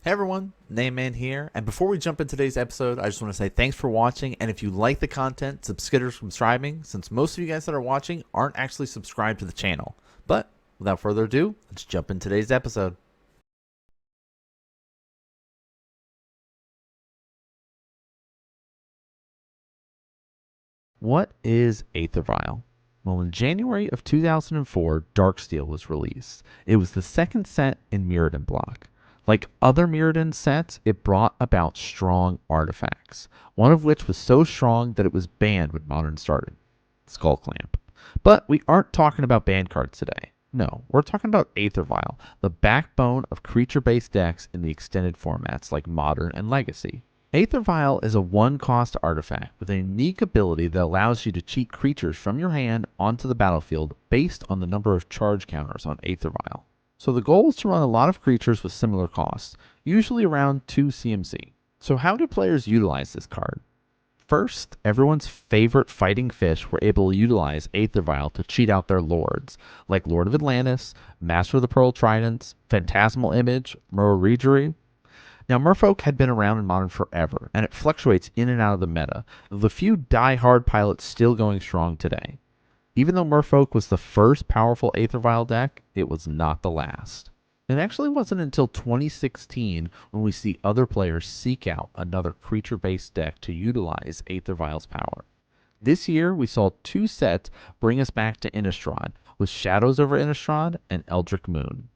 Hey everyone, NanMan here, and before we jump into today's episode, I just want to say thanks for watching, and if you like the content, consider subscribing, since most of you guys that are watching aren't actually subscribed to the channel. But without further ado, let's jump into today's episode. What is Aether Vial? Well, in January of 2004, Darksteel was released. It was the second set in Mirrodin block. Like other Mirrodin sets, it brought about strong artifacts, one of which was so strong that it was banned when Modern started, Skull Clamp. But we aren't talking about banned cards today. No, we're talking about Aether Vial, the backbone of creature-based decks in the extended formats like Modern and Legacy. Aether Vial is a one-cost artifact with a unique ability that allows you to cheat creatures from your hand onto the battlefield based on the number of charge counters on Aether Vial. So the goal is to run a lot of creatures with similar costs, usually around 2 CMC. So how do players utilize this card? First, everyone's favorite fighting fish were able to utilize Aether Vial to cheat out their lords, like Lord of Atlantis, Master of the Pearl Tridents, Phantasmal Image, Merfolk. Now, Merfolk had been around in Modern forever, and it fluctuates in and out of the meta, with a few die-hard pilots still going strong today. Even though Merfolk was the first powerful Aether Vial deck, it was not the last. It actually wasn't until 2016 when we see other players seek out another creature-based deck to utilize Aether Vial's power. This year, we saw two sets bring us back to Innistrad, with Shadows over Innistrad and Eldritch Moon.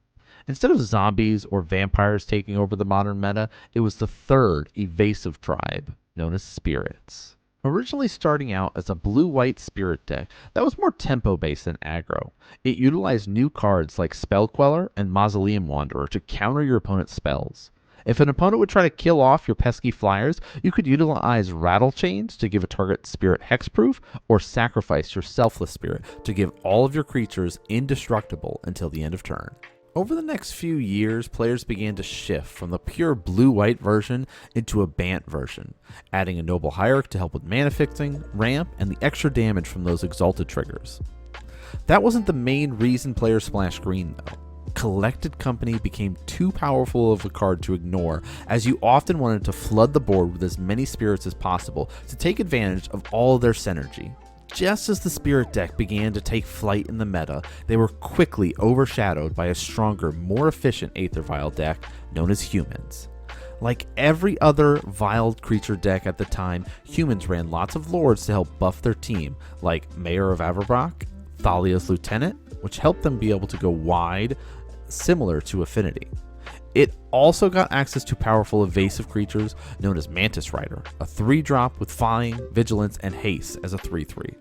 Instead of zombies or vampires taking over the modern meta, it was the third evasive tribe, known as spirits. Originally starting out as a blue-white spirit deck that was more tempo-based than aggro, it utilized new cards like Spell Queller and Mausoleum Wanderer to counter your opponent's spells. If an opponent would try to kill off your pesky flyers, you could utilize Rattle Chains to give a target spirit hexproof, or sacrifice your Selfless Spirit to give all of your creatures indestructible until the end of turn. Over the next few years, players began to shift from the pure blue-white version into a Bant version, adding a Noble Hierarch to help with mana fixing, ramp, and the extra damage from those exalted triggers. That wasn't the main reason players splashed green though. Collected Company became too powerful of a card to ignore, as you often wanted to flood the board with as many spirits as possible to take advantage of all their synergy. Just as the Spirit deck began to take flight in the meta, they were quickly overshadowed by a stronger, more efficient Aether Vial deck known as Humans. Like every other Vial creature deck at the time, Humans ran lots of lords to help buff their team, like Mayor of Averbrock, Thalia's Lieutenant, which helped them be able to go wide, similar to Affinity. It also got access to powerful evasive creatures known as Mantis Rider, a 3-drop with Flying, Vigilance, and Haste as a 3/3.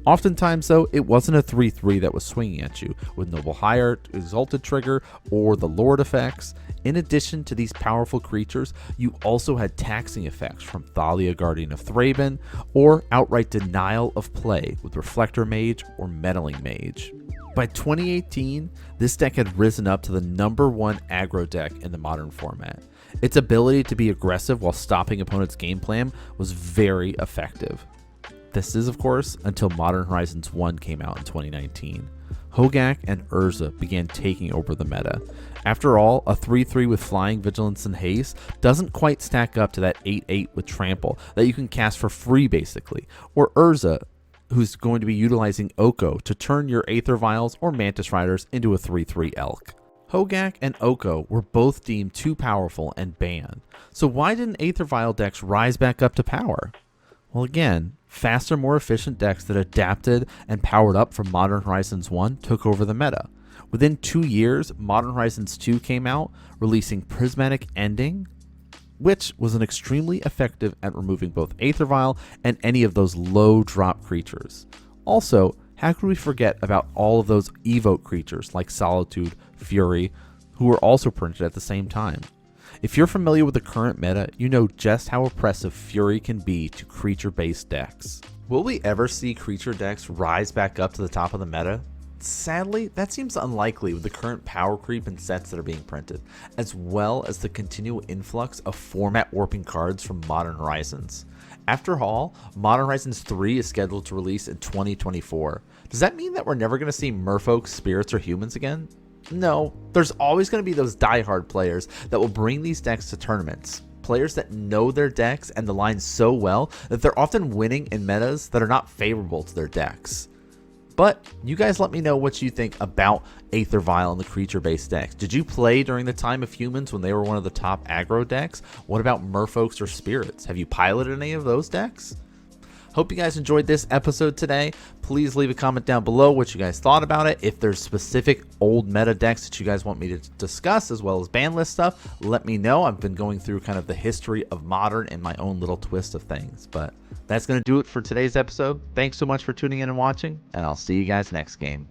Oftentimes though, it wasn't a 3/3 that was swinging at you, with Noble Hierarch, Exalted Trigger, or the Lord effects. In addition to these powerful creatures, you also had taxing effects from Thalia, Guardian of Thraben, or outright denial of play with Reflector Mage or Meddling Mage. By 2018, this deck had risen up to the #1 aggro deck in the modern format. Its ability to be aggressive while stopping opponents' game plan was very effective. This is, of course, until Modern Horizons 1 came out in 2019. Hogak and Urza began taking over the meta. After all, a 3/3 with Flying, Vigilance, and Haste doesn't quite stack up to that 8/8 with Trample that you can cast for free basically, or Urza, who's going to be utilizing Oko to turn your Aether Vials or Mantis Riders into a 3/3 Elk. Hogak and Oko were both deemed too powerful and banned, so why didn't Aether Vial decks rise back up to power? Well, again, faster, more efficient decks that adapted and powered up from Modern Horizons 1 took over the meta. Within 2 years, Modern Horizons 2 came out, releasing Prismatic Ending, which was an extremely effective at removing both Aether Vial and any of those low drop creatures. Also, how could we forget about all of those evoke creatures like Solitude, Fury, who were also printed at the same time? If you're familiar with the current meta, you know just how oppressive Fury can be to creature-based decks. Will we ever see creature decks rise back up to the top of the meta? Sadly, that seems unlikely with the current power creep in sets that are being printed, as well as the continual influx of format warping cards from Modern Horizons. After all, Modern Horizons 3 is scheduled to release in 2024. Does that mean that we're never going to see Merfolk, Spirits, or Humans again? No, there's always going to be those diehard players that will bring these decks to tournaments. Players that know their decks and the line so well that they're often winning in metas that are not favorable to their decks. But you guys let me know what you think about Aether Vial and the creature-based decks. Did you play during the time of humans when they were one of the top aggro decks? What about Merfolks or Spirits? Have you piloted any of those decks? Hope you guys enjoyed this episode today. Please leave a comment down below what you guys thought about it. If there's specific old meta decks that you guys want me to discuss, as well as ban list stuff, let me know. I've been going through kind of the history of Modern and my own little twist of things. But that's going to do it for today's episode. Thanks so much for tuning in and watching, and I'll see you guys next game.